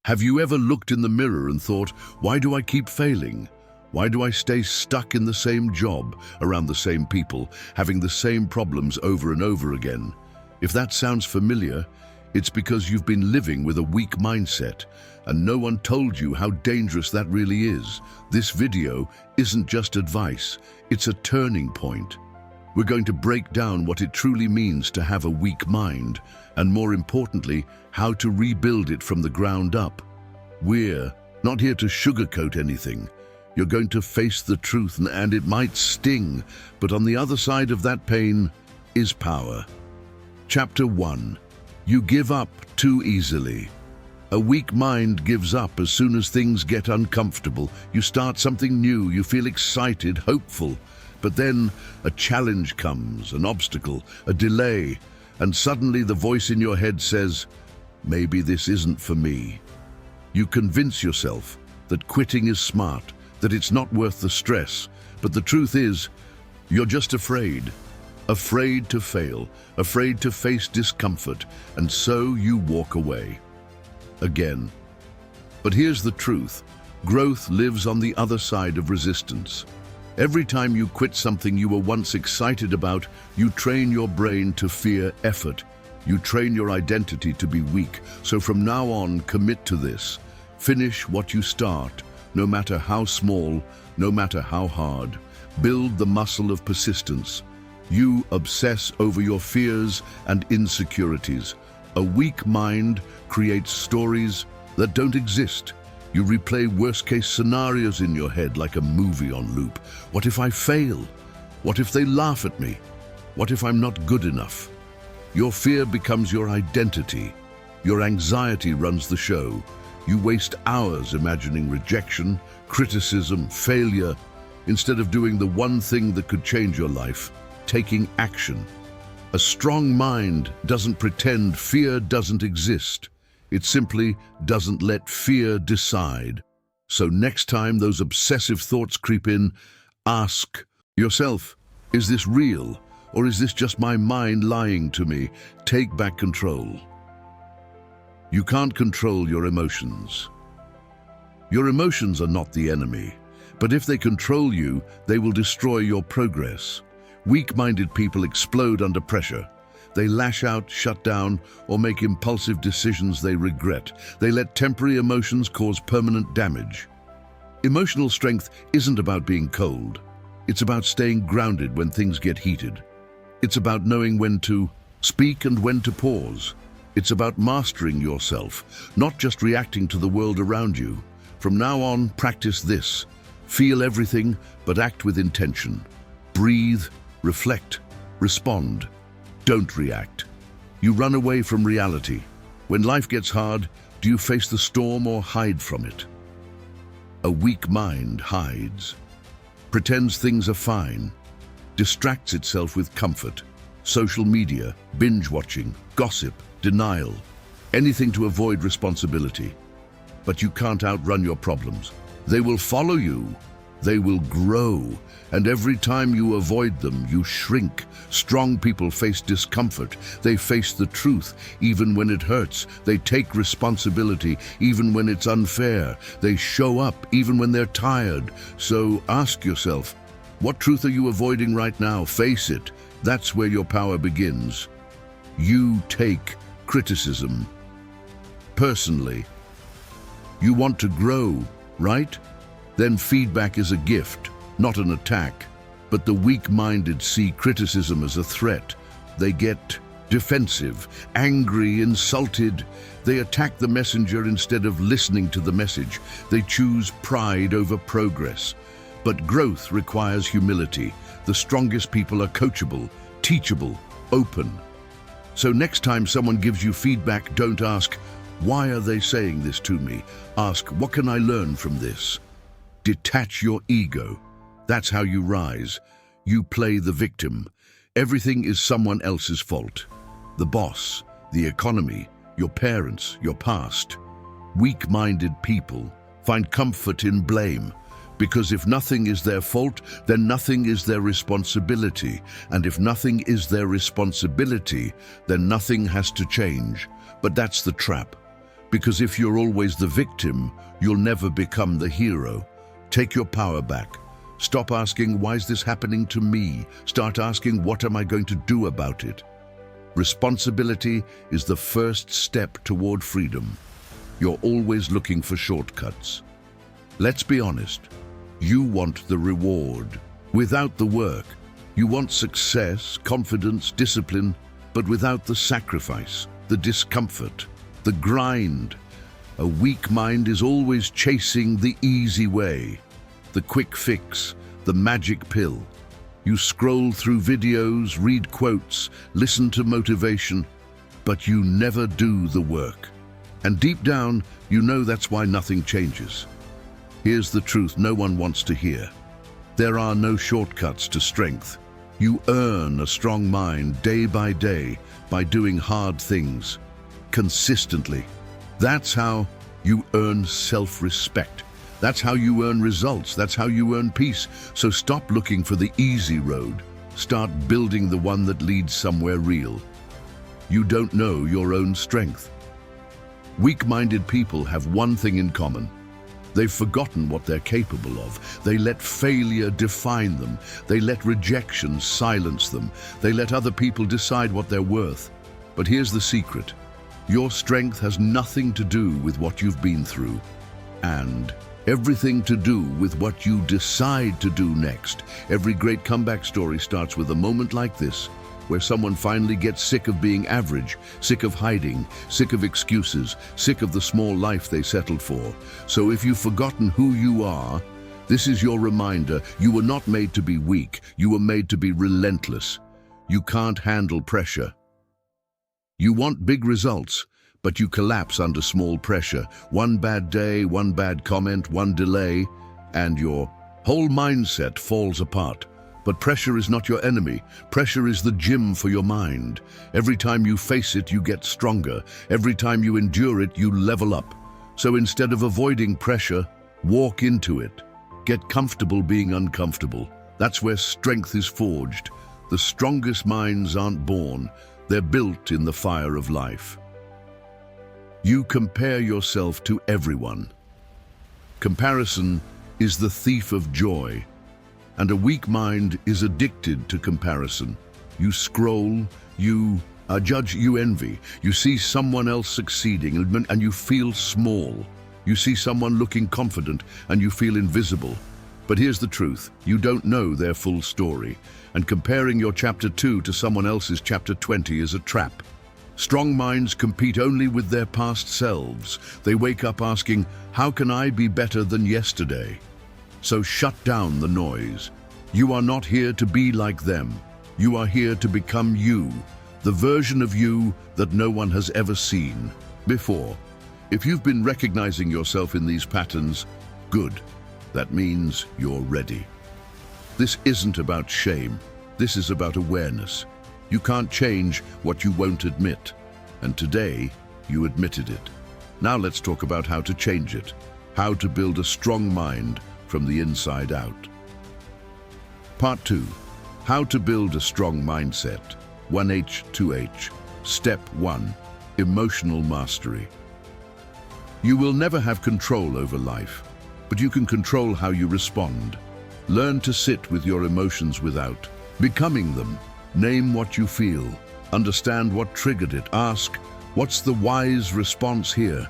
Have you ever looked in the mirror and thought, why do I keep failing? Why do I stay stuck in the same job, around the same people, having the same problems over and over again? If that sounds familiar, it's because you've been living with a weak mindset, and no one told you how dangerous that really is. This video isn't just advice, it's a turning point. We're going to break down what it truly means to have a weak mind, and more importantly, how to rebuild it from the ground up. We're not here to sugarcoat anything. You're going to face the truth, and it might sting, but on the other side of that pain is power. Chapter 1. You give up too easily. A weak mind gives up as soon as things get uncomfortable. You start something new, you feel excited, hopeful, but then a challenge comes, an obstacle, a delay, and suddenly the voice in your head says, maybe this isn't for me. You convince yourself that quitting is smart, that it's not worth the stress, but the truth is, you're just afraid. Afraid to fail, afraid to face discomfort, and so you walk away. Again. But here's the truth. Growth lives on the other side of resistance. Every time you quit something you were once excited about, you train your brain to fear effort. You train your identity to be weak. So from now on, commit to this. Finish what you start, no matter how small, no matter how hard. Build the muscle of persistence. You obsess over your fears and insecurities. A weak mind creates stories that don't exist. You replay worst-case scenarios in your head like a movie on loop. What if I fail? What if they laugh at me? What if I'm not good enough? Your fear becomes your identity. Your anxiety runs the show. You waste hours imagining rejection, criticism, failure, instead of doing the one thing that could change your life, taking action. A strong mind doesn't pretend fear doesn't exist. It simply doesn't let fear decide. So next time those obsessive thoughts creep in, ask yourself, is this real, or is this just my mind lying to me? Take back control. You can't control your emotions. Your emotions are not the enemy, but if they control you, they will destroy your progress. Weak-minded people explode under pressure. They lash out, shut down, or make impulsive decisions they regret. They let temporary emotions cause permanent damage. Emotional strength isn't about being cold. It's about staying grounded when things get heated. It's about knowing when to speak and when to pause. It's about mastering yourself, not just reacting to the world around you. From now on, practice this. Feel everything, but act with intention. Breathe, reflect, respond. Don't react. You run away from reality. When life gets hard, do you face the storm or hide from it? A weak mind hides, pretends things are fine, distracts itself with comfort, social media, binge watching, gossip, denial, anything to avoid responsibility. But you can't outrun your problems. They will follow you. They will grow, and every time you avoid them, you shrink. Strong people face discomfort. They face the truth, even when it hurts. They take responsibility, even when it's unfair. They show up, even when they're tired. So ask yourself, what truth are you avoiding right now? Face it. That's where your power begins. You take criticism personally. You want to grow, right? Then feedback is a gift, not an attack. But the weak-minded see criticism as a threat. They get defensive, angry, insulted. They attack the messenger instead of listening to the message. They choose pride over progress. But growth requires humility. The strongest people are coachable, teachable, open. So next time someone gives you feedback, don't ask, why are they saying this to me? Ask, what can I learn from this? Detach your ego. That's how you rise. You play the victim. Everything is someone else's fault. The boss, the economy, your parents, your past. Weak-minded people find comfort in blame, because if nothing is their fault, then nothing is their responsibility. And if nothing is their responsibility, then nothing has to change. But that's the trap. Because if you're always the victim, you'll never become the hero. Take your power back. Stop asking, why is this happening to me? Start asking, what am I going to do about it? Responsibility is the first step toward freedom. You're always looking for shortcuts. Let's be honest. You want the reward without the work. You want success, confidence, discipline, but without the sacrifice, the discomfort, the grind. A weak mind is always chasing the easy way, the quick fix, the magic pill. You scroll through videos, read quotes, listen to motivation, but you never do the work. And deep down, you know that's why nothing changes. Here's the truth no one wants to hear. There are no shortcuts to strength. You earn a strong mind day by day by doing hard things, consistently. That's how you earn self-respect. That's how you earn results. That's how you earn peace. So stop looking for the easy road. Start building the one that leads somewhere real. You don't know your own strength. Weak-minded people have one thing in common. They've forgotten what they're capable of. They let failure define them. They let rejection silence them. They let other people decide what they're worth. But here's the secret. Your strength has nothing to do with what you've been through, and everything to do with what you decide to do next. Every great comeback story starts with a moment like this, where someone finally gets sick of being average, sick of hiding, sick of excuses, sick of the small life they settled for. So if you've forgotten who you are, this is your reminder. You were not made to be weak. You were made to be relentless. You can't handle pressure. You want big results, but you collapse under small pressure. One bad day, one bad comment, one delay, and your whole mindset falls apart. But pressure is not your enemy. Pressure is the gym for your mind. Every time you face it, you get stronger. Every time you endure it, you level up. So instead of avoiding pressure, walk into it. Get comfortable being uncomfortable. That's where strength is forged. The strongest minds aren't born. They're built in the fire of life. You compare yourself to everyone. Comparison is the thief of joy, and a weak mind is addicted to comparison. You scroll, you judge, you envy. You see someone else succeeding and you feel small. You see someone looking confident and you feel invisible. But here's the truth, you don't know their full story, and comparing your chapter 2 to someone else's chapter 20 is a trap. Strong minds compete only with their past selves. They wake up asking, how can I be better than yesterday? So shut down the noise. You are not here to be like them. You are here to become you, the version of you that no one has ever seen before. If you've been recognizing yourself in these patterns, good. That means you're ready. This isn't about shame. This is about awareness. You can't change what you won't admit. And today, you admitted it. Now let's talk about how to change it. How to build a strong mind from the inside out. Part 2. How to build a strong mindset. 1H, 2H. Step 1. Emotional mastery. You will never have control over life, but you can control how you respond. Learn to sit with your emotions without becoming them. Name what you feel. Understand what triggered it. Ask, what's the wise response here?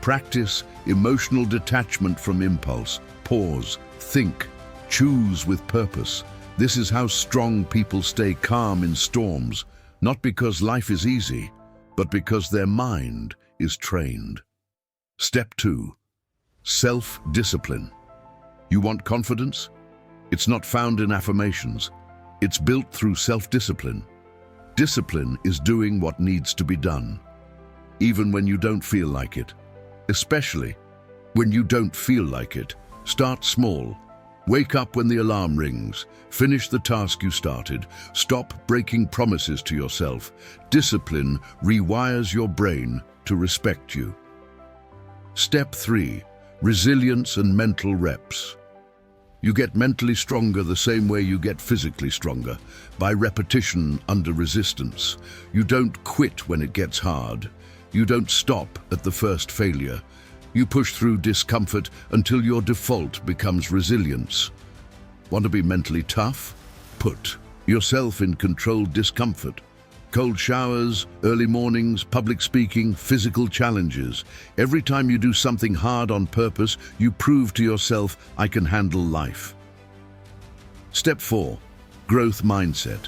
Practice emotional detachment from impulse. Pause, think, choose with purpose. This is how strong people stay calm in storms, not because life is easy, but because their mind is trained. Step 2. Self-discipline. You want confidence? It's not found in affirmations. It's built through self-discipline. Discipline is doing what needs to be done, even when you don't feel like it. Especially when you don't feel like it. Start small. Wake up when the alarm rings. Finish the task you started. Stop breaking promises to yourself. Discipline rewires your brain to respect you. Step 3. Resilience and mental reps. You get mentally stronger the same way you get physically stronger, by repetition under resistance. You don't quit when it gets hard. You don't stop at the first failure. You push through discomfort until your default becomes resilience. Want to be mentally tough? Put yourself in controlled discomfort. Cold showers, early mornings, public speaking, physical challenges. Every time you do something hard on purpose, you prove to yourself, I can handle life. Step 4. Growth mindset.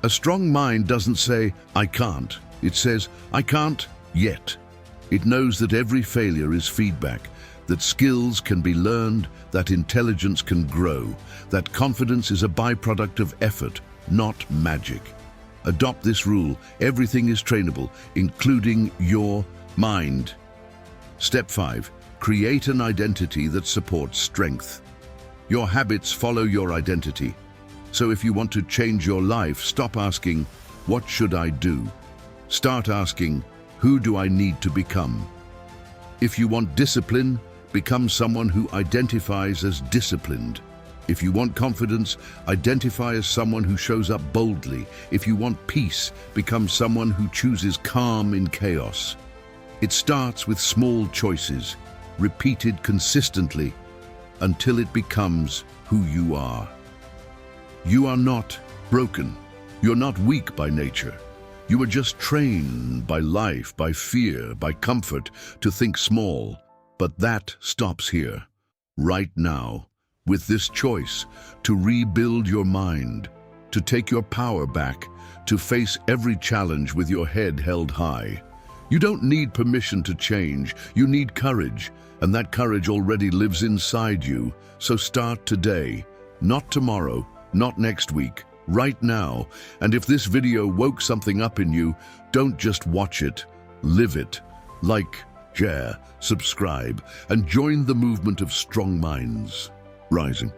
A strong mind doesn't say, I can't. It says, I can't yet. It knows that every failure is feedback, that skills can be learned, that intelligence can grow, that confidence is a byproduct of effort, not magic. Adopt this rule. Everything is trainable, including your mind. Step 5. Create an identity that supports strength. Your habits follow your identity. So if you want to change your life, stop asking, what should I do? Start asking, who do I need to become? If you want discipline, become someone who identifies as disciplined. If you want confidence, identify as someone who shows up boldly. If you want peace, become someone who chooses calm in chaos. It starts with small choices, repeated consistently, until it becomes who you are. You are not broken. You're not weak by nature. You are just trained by life, by fear, by comfort to think small. But that stops here, right now, with this choice to rebuild your mind, to take your power back, to face every challenge with your head held high. You don't need permission to change, you need courage, and that courage already lives inside you. So start today, not tomorrow, not next week, right now. And if this video woke something up in you, don't just watch it, live it. Like, share, subscribe, and join the movement of strong minds rising.